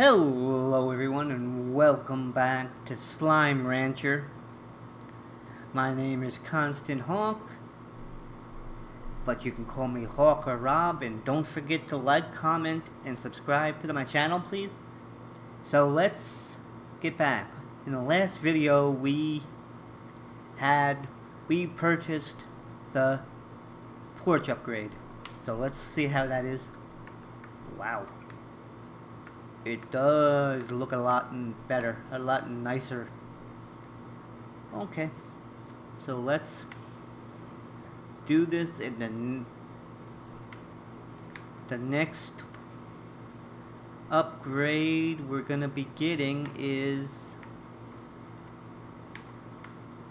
Hello everyone and welcome back to Slime Rancher. My name is Constant Hawk, but you can call me Hawk or Rob, and don't forget to like, comment, and subscribe to my channel please. So let's get back. In the last video we purchased the porch upgrade. So let's see how that is. Wow. It does look a lot better, a lot nicer. Okay, so let's do this, and the next upgrade we're gonna be getting is,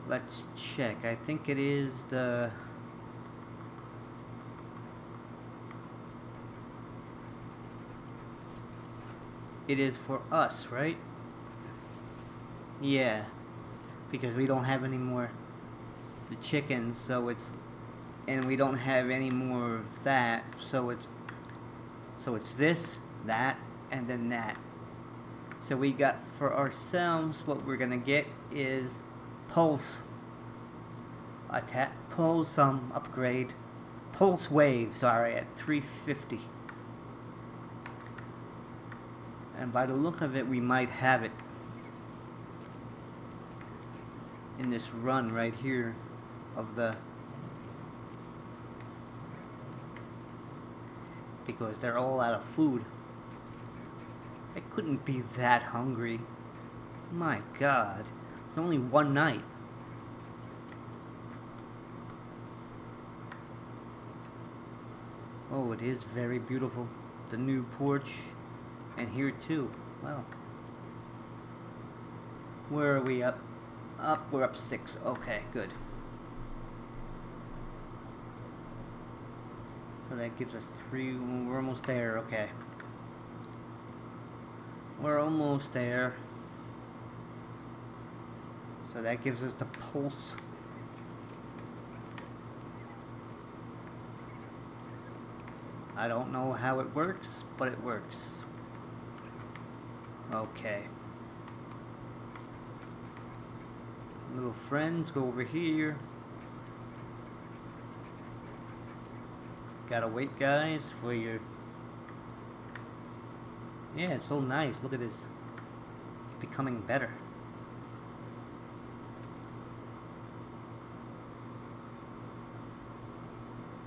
let's check, I think it is it is for us, right? Yeah, because we don't have any more the chickens, so it's, and we don't have any more of that, so it's this, that, and then that. So we got for ourselves, what we're gonna get is pulse upgrade, pulse wave, sorry, at 350. And by the look of it, we might have it in this run right here of the, because they're all out of food. I couldn't be that hungry. My God, it's only one night. Oh, it is very beautiful. The new porch. And here too. Well, where are we up? We're up 6. Okay, good. So that gives us 3. We're almost there. Okay. We're almost there. So that gives us the pulse. I don't know how it works, but it works. Okay. Little friends, go over here. Gotta wait, guys, for your... Yeah, it's so nice. Look at this. It's becoming better.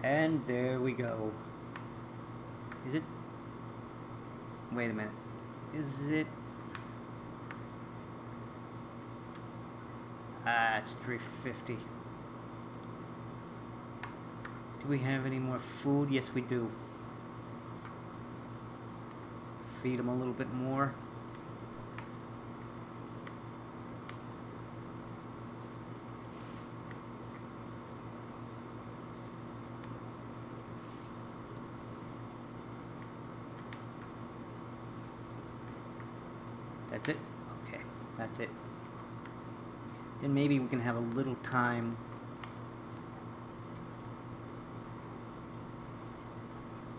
And there we go. Is it? Wait a minute. Is it? It's 350. Do we have any more food? Yes, we do. Feed them a little bit more. That's it? Okay, that's it. Then maybe we can have a little time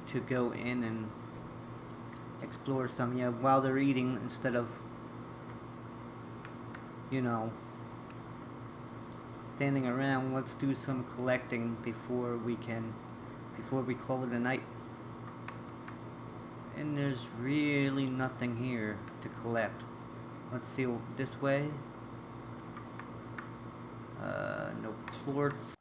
to go in and explore some, yeah, while they're eating, instead of, you know, standing around. Let's do some collecting before we call it a night. And there's really nothing here to collect. Let's see, this way. No plorts.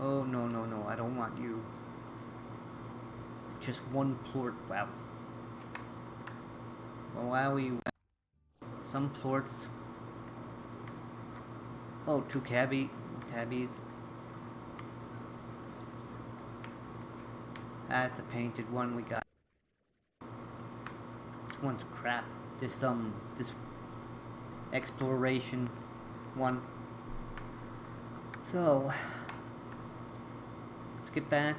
Oh, no, no, no, I don't want you. Just one plort, wow. Well, wowie. Some plorts. Oh, 2 tabbies. That's a painted one we got. This one's crap. This exploration one. So let's get back.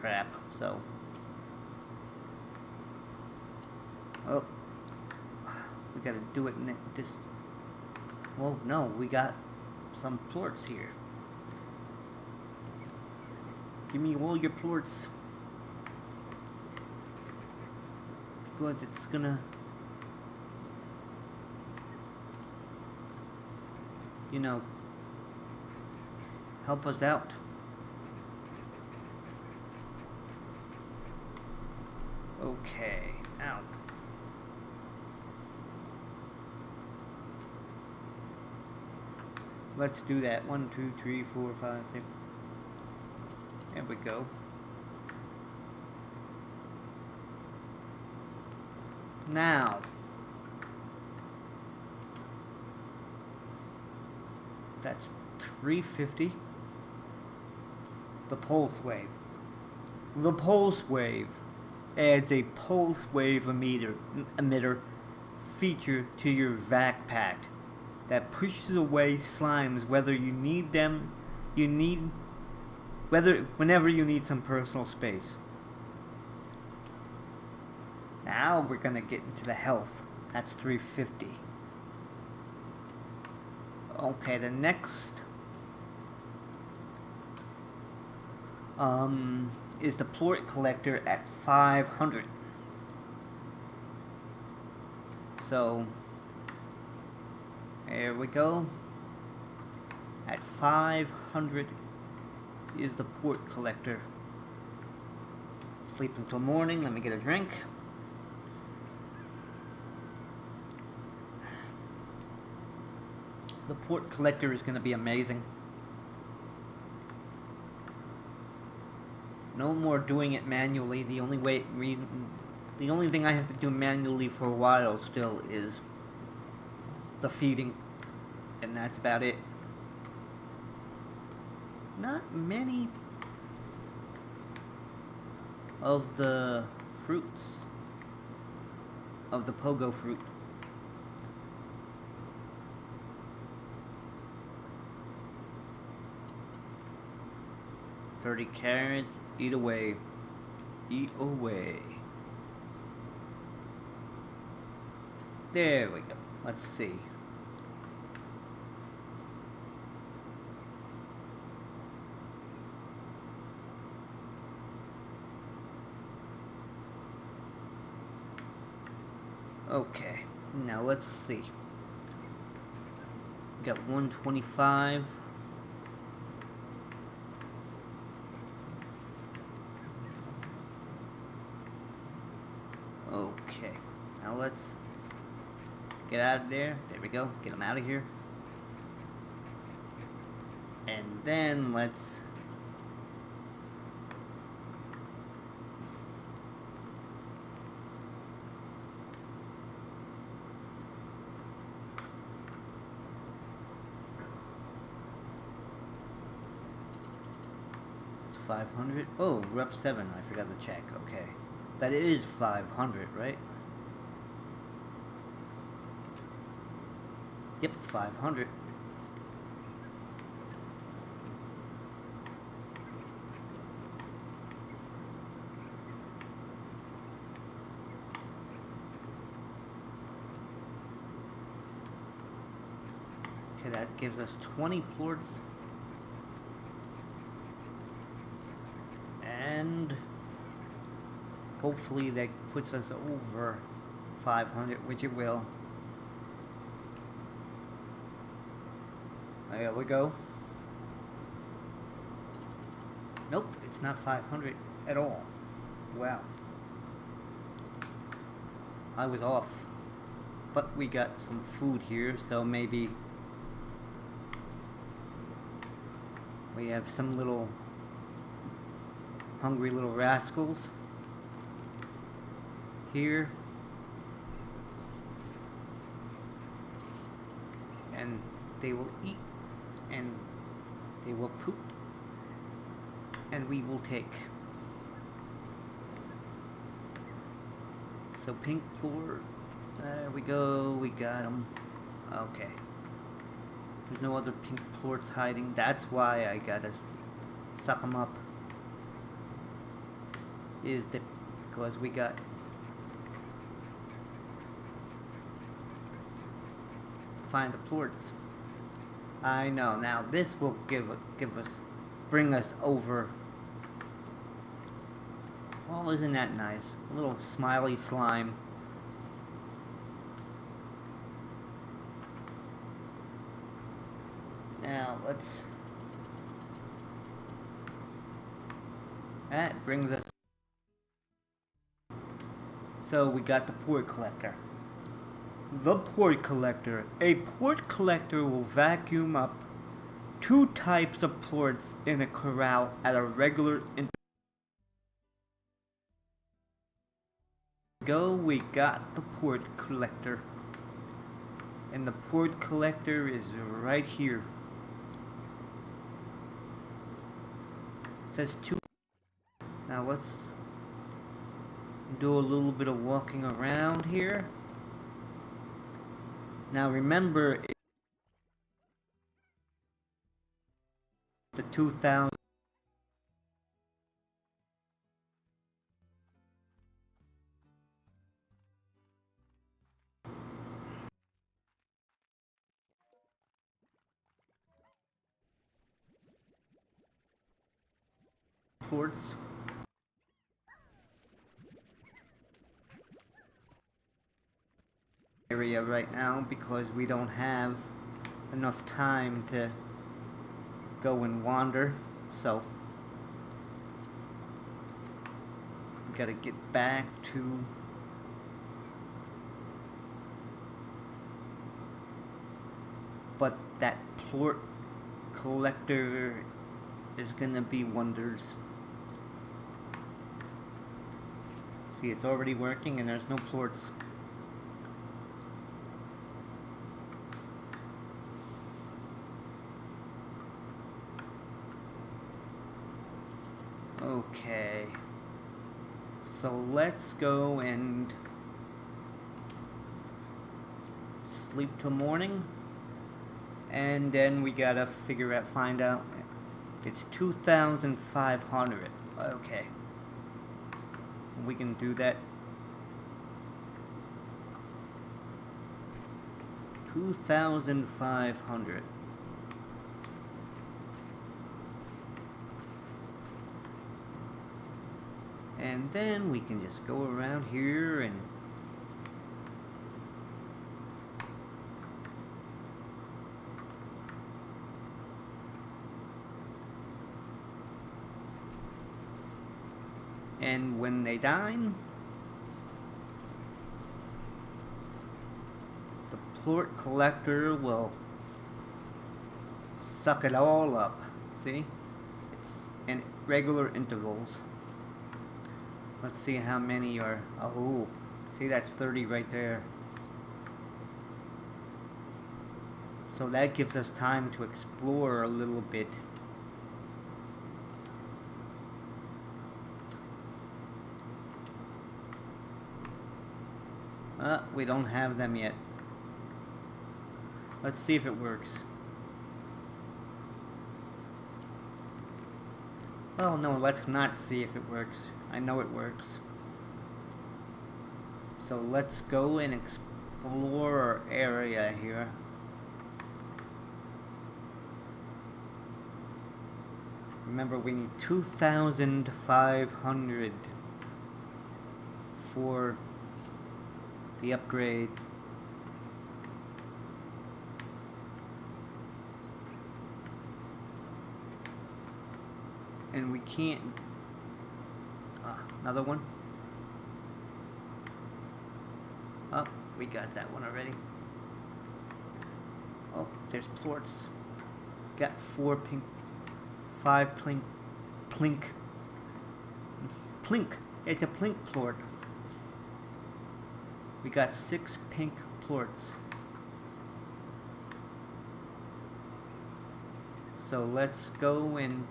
crap. So, well, we gotta do it in this. Well, no, we got some plorts here. Give me all your plorts. Because it's gonna, you know, help us out. Okay, ow. Let's do that. 1, 2, 3, 4, 5, 6. There we go. Now, that's 350. The pulse wave. The pulse wave adds a pulse wave emitter feature to your vac pack that pushes away slimes whether you need them, whenever you need some personal space. Now we're gonna get into the health. That's 350. Okay, the next is the plort collector at 500. So there we go. At 500 is the plort collector. Sleep until morning. Let me get a drink. The plort collector is going to be amazing. No more doing it manually. The only thing I have to do manually for a while still is the feeding, and that's about it. Not many of the fruits of the pogo fruit. $30 carrots, eat away. Eat away. There we go. Let's see. Okay, now let's see. Got 125. Okay, now let's get out of there. There we go. Get them out of here. And then let's it's 500. Oh, rep 7. I forgot to check. Okay. That is 500, right? Yep, 500. Okay, that gives us 20 plorts. And hopefully that puts us over 500, which it will. There we go. Nope, it's not 500 at all. Wow. I was off. But we got some food here, so maybe we have some little hungry little rascals here, and they will eat and they will poop, and we will take. So pink plort, there we go, we got them. Okay, there's no other pink plorts hiding. That's why I gotta suck them up. is that because we got find the plorts. I know. Now this will bring us over. Well, isn't that nice? A little smiley slime. Now let's. That brings us. So we got the port collector. The port collector. A port collector will vacuum up 2 types of plorts in a corral at a regular interval. We got the port collector. And the port collector is right here. It says 2. Now let's do a little bit of walking around here. Now remember, the 2000 plorts. Area right now because we don't have enough time to go and wander, so we gotta get back to but that plort collector is gonna be wonders. See, it's already working and there's no plorts. Okay, so let's go and sleep till morning, and then we gotta find out. It's 2,500. Okay, we can do that. 2,500. And then we can just go around here and when they dine, the plort collector will suck it all up. See? It's in regular intervals. Let's see how many are. Oh, see, that's 30 right there. So that gives us time to explore a little bit. We don't have them yet. Let's see if it works. Oh no, let's not see if it works. I know it works. So let's go and explore our area here. Remember, we need 2,500 for the upgrade. And we can't. Another one. Oh, we got that one already. Oh, there's plorts. Got 4 pink, 5 plink. It's a plink plort. We got 6 pink plorts. So let's go and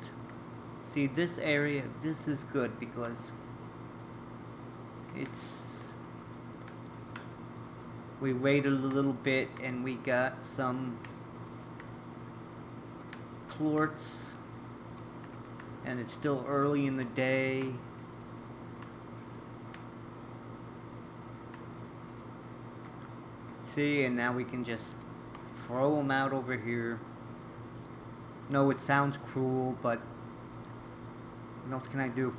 see this area. This is good because we waited a little bit and we got some plorts, and it's still early in the day. See, and now we can just throw them out over here. No, it sounds cruel, but what else can I do?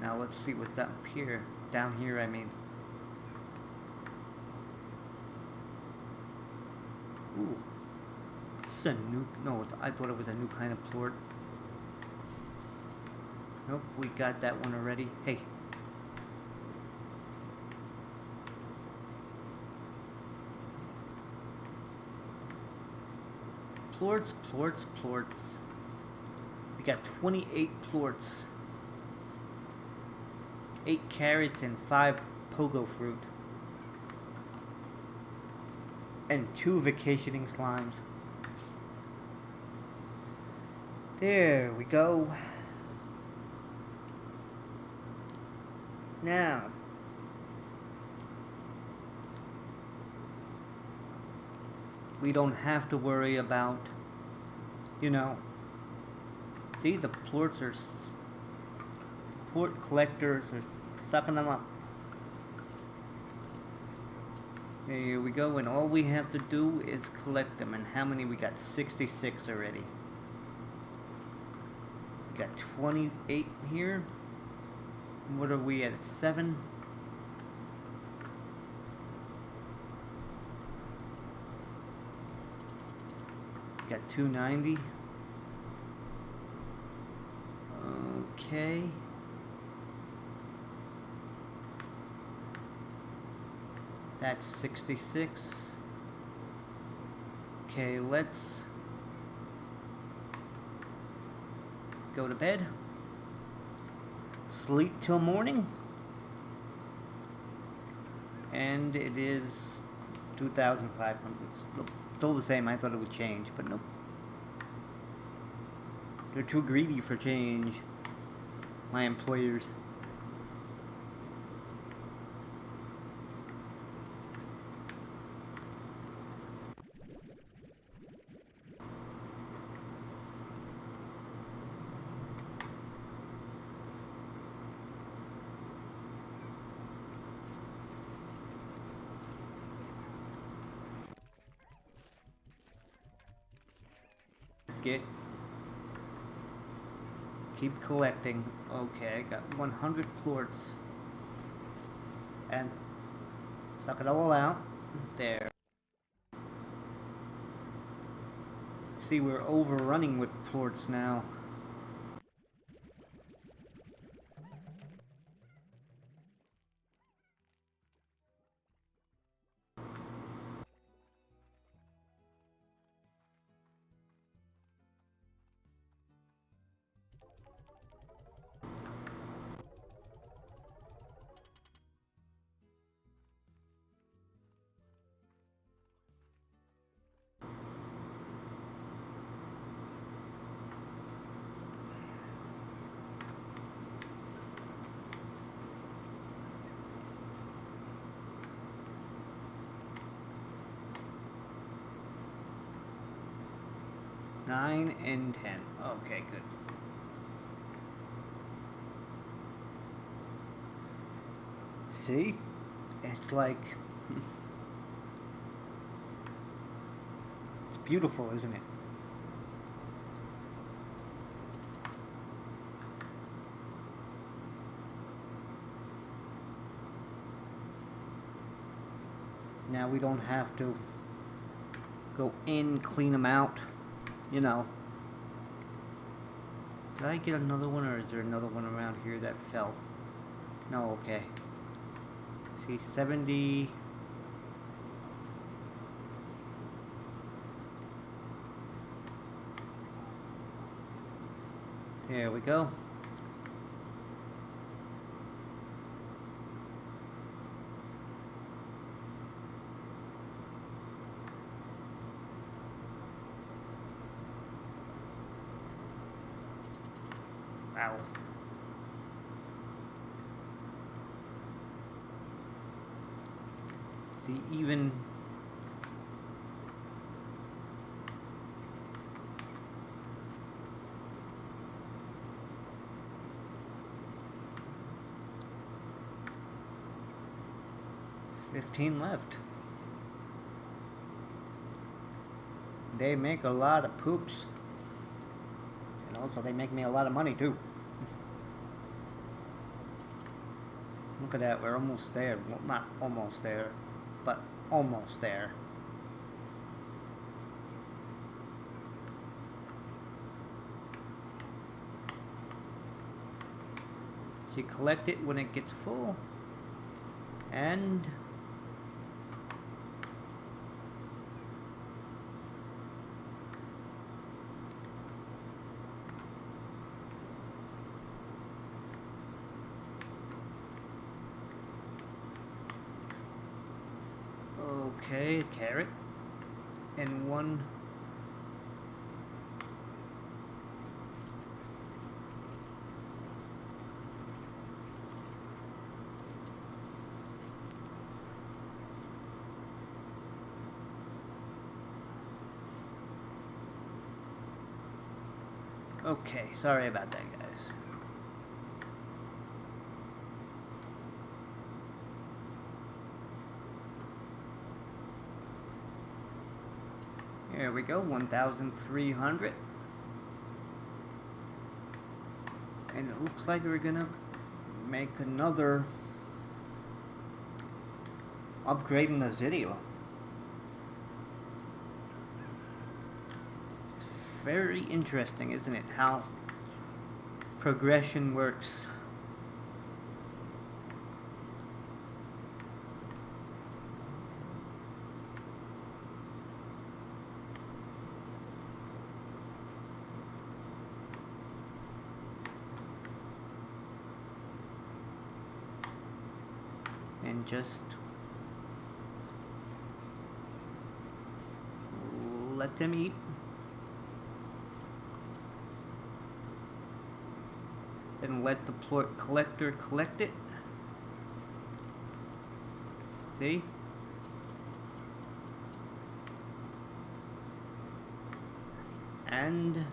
Now let's see what's up here. Down here, I mean. Ooh. This is a new... No, I thought it was a new kind of plort. Nope, we got that one already. Hey. Plorts, plorts, plorts. We got 28 plorts. 8 carrots and 5 pogo fruit. And 2 vacationing slimes. There we go. Now, we don't have to worry about, you know, see, the plorts are, plort collectors are sucking them up. Here we go, and all we have to do is collect them. And how many? We got 66 already. We got 28 here. What are we at? 7? Got 290. Okay. That's 66. Okay, let's go to bed. Sleep till morning. And it is 2,500. Nope. Still the same. I thought it would change, but nope. They're too greedy for change. My employers. Keep collecting. Okay, I got 100 plorts. And suck it all out. There. See, we're overrunning with plorts now. Nine and 10. Okay, good. See? It's like... it's beautiful, isn't it? Now we don't have to go in, clean them out. You know. Did I get another one, or is there another one around here that fell? No, okay. See, 70. There we go. Ow. See, even 15 left. They make a lot of poops. And also they make me a lot of money too. Look at that, we're almost there. Well, not almost there, but almost there. So you collect it when it gets full. And okay, carrot and one. Okay, sorry about that, guys. Here we go, 1,300. And it looks like we're gonna make another upgrade in the Zydio. It's very interesting, isn't it, how progression works. And just let them eat. Then let the plort collector collect it. See? And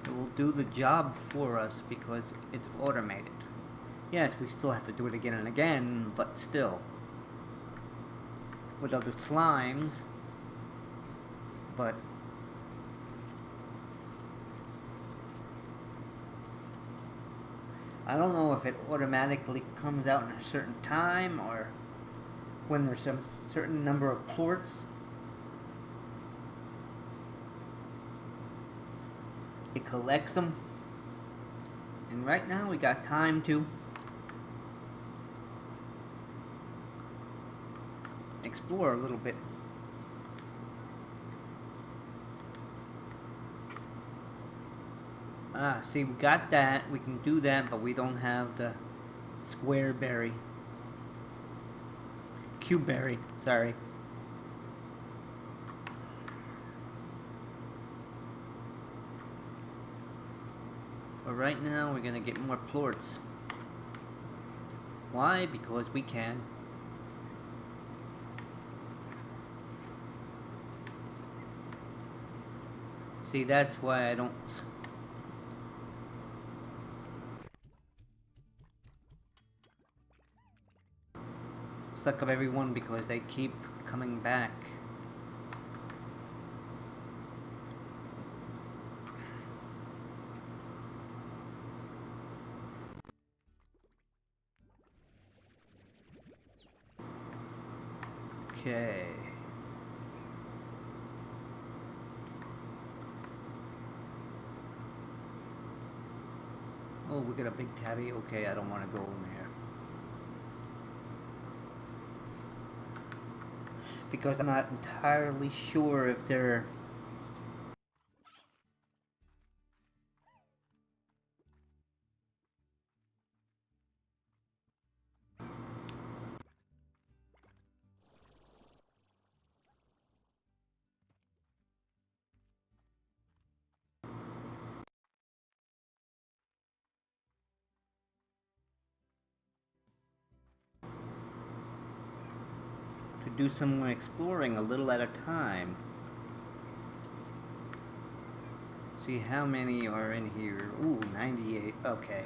it will do the job for us because it's automated. Yes, we still have to do it again and again, but still. With other slimes. But I don't know if it automatically comes out in a certain time or when there's a certain number of plorts. It collects them. And right now we got time to explore a little bit. Ah, see, we got that. We can do that, but we don't have the square berry. Cube berry, sorry. But right now, we're gonna get more plorts. Why? Because we can. See, that's why I don't suck up everyone, because they keep coming back. Okay. Oh, we got a big tabby. Okay, I don't want to go in there. Because I'm not entirely sure if they're... to do some more exploring a little at a time. See how many are in here. Ooh, 98. Okay.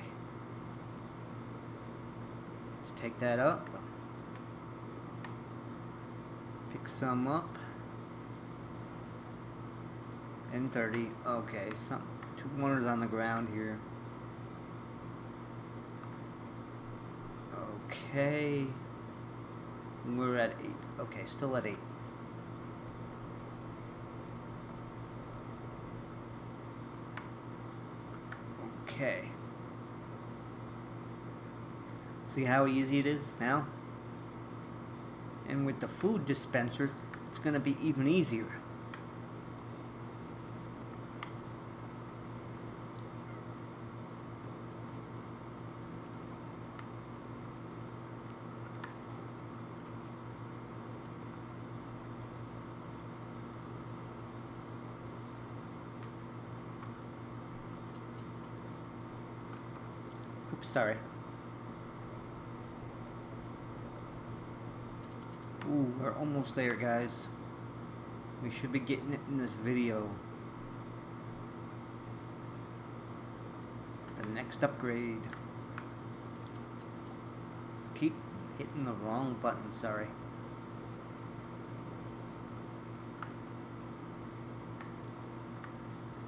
Let's take that up. Pick some up. And 30. Okay, one is on the ground here. Okay. We're at 8. Okay, still at 8. Okay. See how easy it is now? And with the food dispensers, it's going to be even easier. Oops, sorry. Ooh, we're almost there, guys. We should be getting it in this video. The next upgrade. Keep hitting the wrong button, sorry.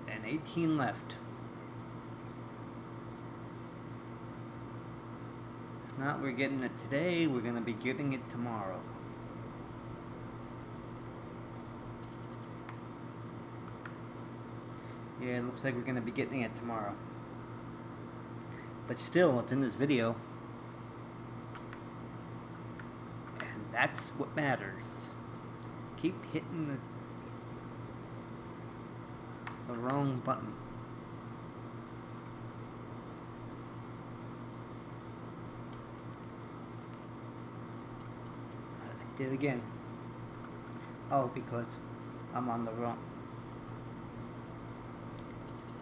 And 18 left. If not, we're getting it today. We're going to be getting it tomorrow. Yeah, it looks like we're going to be getting it tomorrow. But still, it's in this video. And that's what matters. Keep hitting the wrong button. I did it again. Oh, because I'm on the wrong.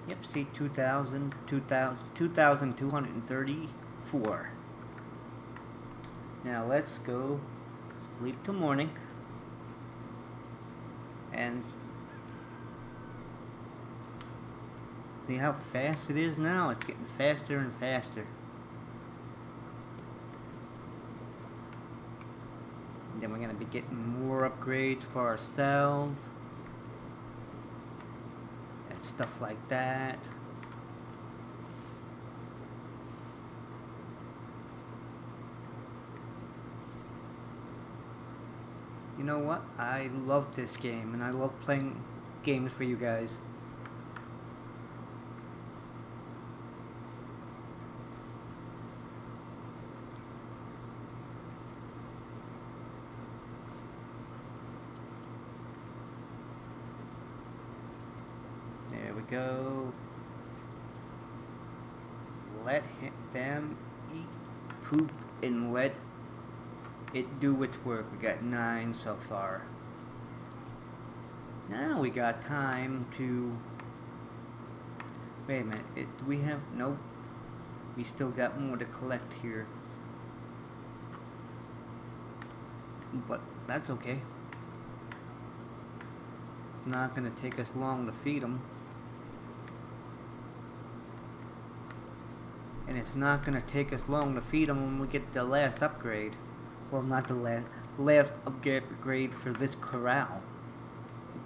Yep, see, 2,234. Now let's go sleep till morning. And see how fast it is now? It's getting faster and faster. And then we're going to be getting more upgrades for ourselves. Stuff like that. You know what? I love this game and I love playing games for you guys. There we go. Let them eat poop and let it do its work. We got 9 so far. Now we got time to... Wait a minute. Do we have... Nope. We still got more to collect here. But that's okay. It's not going to take us long to feed them. And it's not going to take us long to feed them when we get the last upgrade. Well, not the last upgrade for this corral.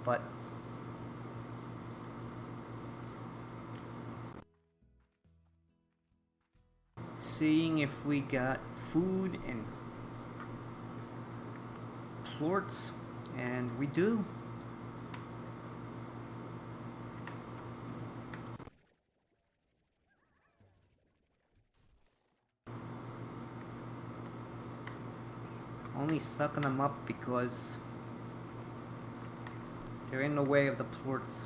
But seeing if we got food and plorts, and we do. Only sucking them up because they're in the way of the plorts.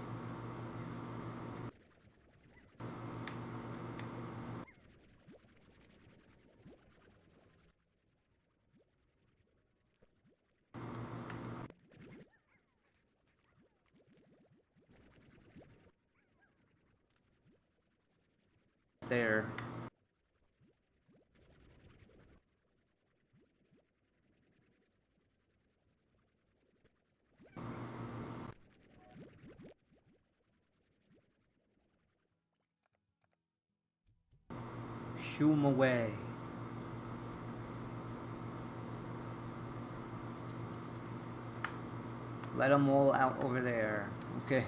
There. Shoo 'em away. Let them all out over there. Okay.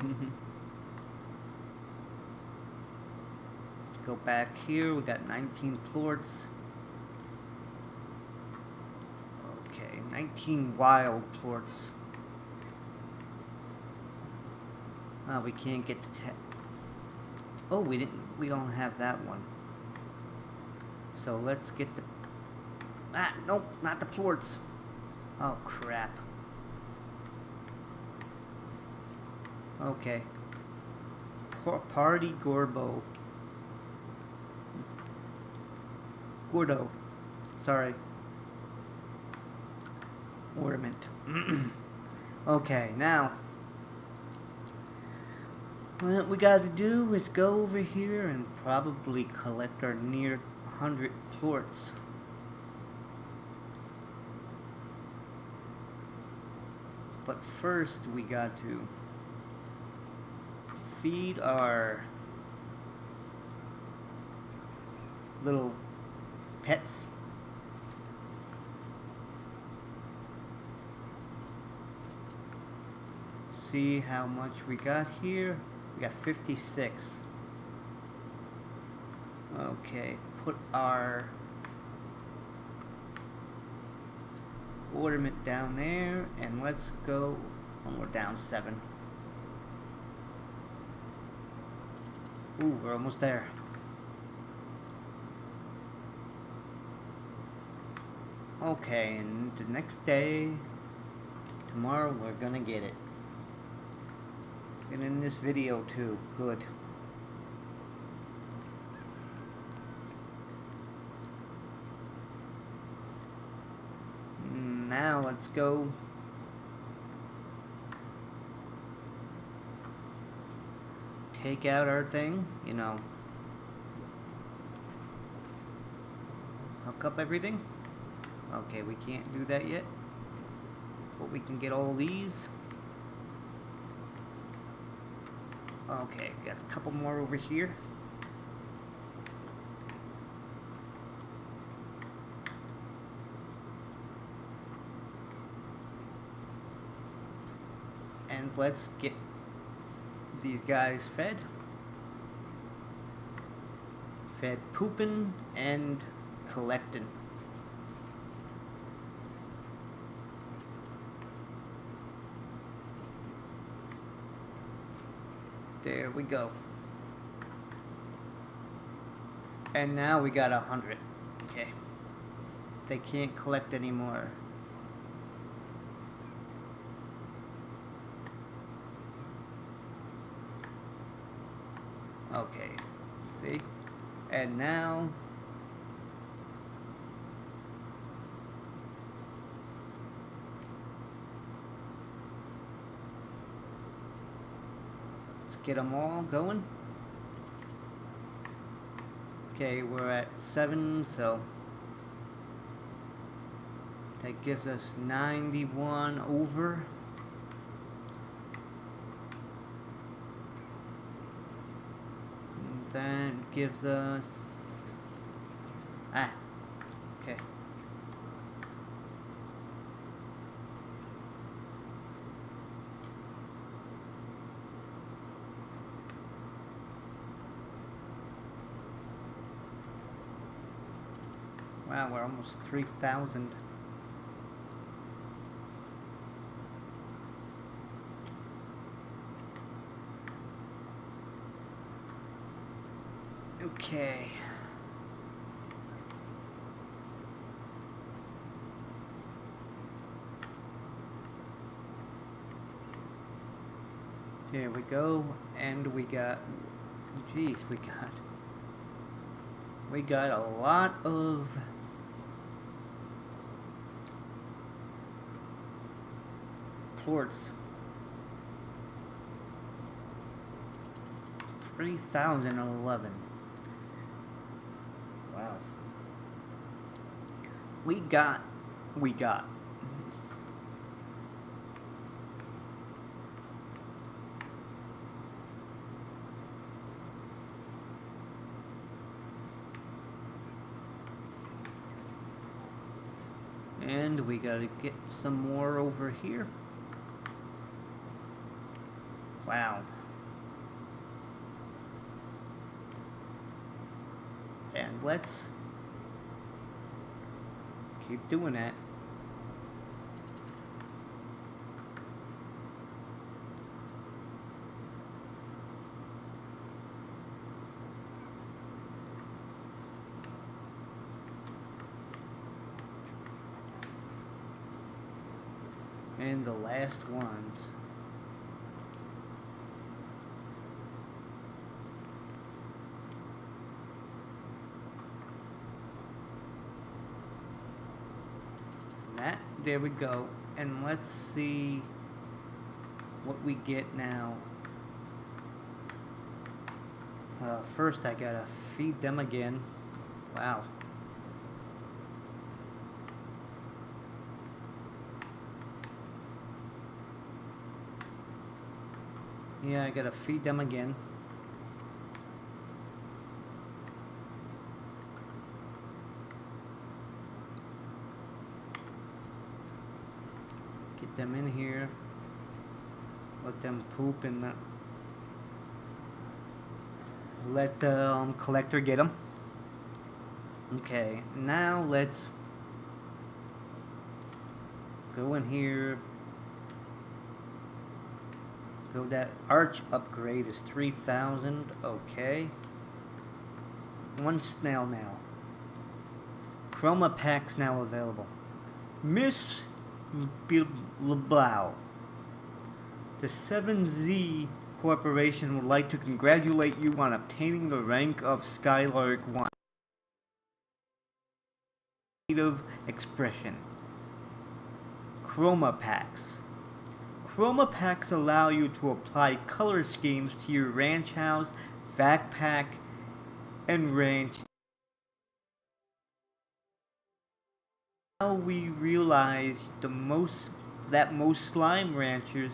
Let's go back here. We got 19 plorts. Okay, 19 wild plorts. Oh, we can't get the oh, we don't have that one. So let's get the, nope, not the plorts. Oh, crap. Okay. Party Gorbo. Gordo. Sorry. Ornament. Okay, now what we gotta do is go over here and probably collect our near 100 plorts. But first we got to feed our little pets. See how much we got here. We got 56. Okay, put our ornament down there, and let's go. Oh, we're down 7. Ooh, we're almost there. Okay, and the next day, tomorrow, we're gonna get it. And in this video too. Good. Now let's go take out our thing, you know, hook up everything. Okay, we can't do that yet, but we can get all these. Okay, got a couple more over here. And let's get these guys fed. Fed pooping and collecting. There we go. And now we got 100. Okay. They can't collect anymore. Okay. See? And now let's get them all going. Okay, we're at 7, so that gives us 91 over. And that gives us okay. Wow, we're almost 3,000. Okay. Here we go, and we got, geez, we got a lot of plorts. 3,011. Wow. We got. And we gotta get some more over here. Wow. And let's keep doing that. And the last ones. That, there we go. And let's see what we get now. First I gotta feed them again. Wow. Yeah, I gotta feed them again. Get them in here. Let them poop in the... Let the collector get them. Okay, now let's go in here. Go, that arch upgrade is 3,000. Okay. One snail now. Chroma packs now available. Miss Blau. The 7Z Corporation would like to congratulate you on obtaining the rank of Skylark 1. Creative expression. Chroma packs. Chroma packs allow you to apply color schemes to your ranch house, backpack, and ranch. Now we realize that most slime ranchers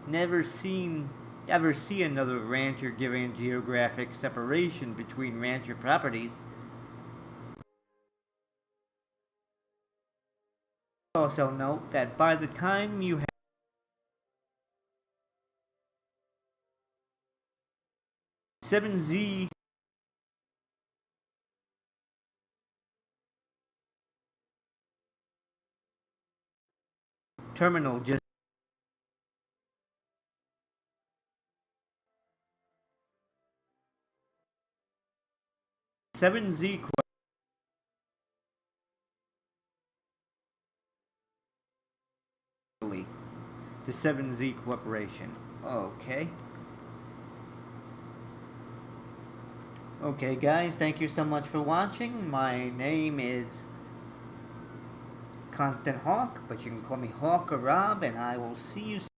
never see another rancher giving geographic separation between rancher properties. Also note that by the time you have 7Z terminal just 7Z the 7Z Corporation. Okay. Okay guys, thank you so much for watching. My name is Constant Hawk, but you can call me Hawk or Rob, and I will see you soon.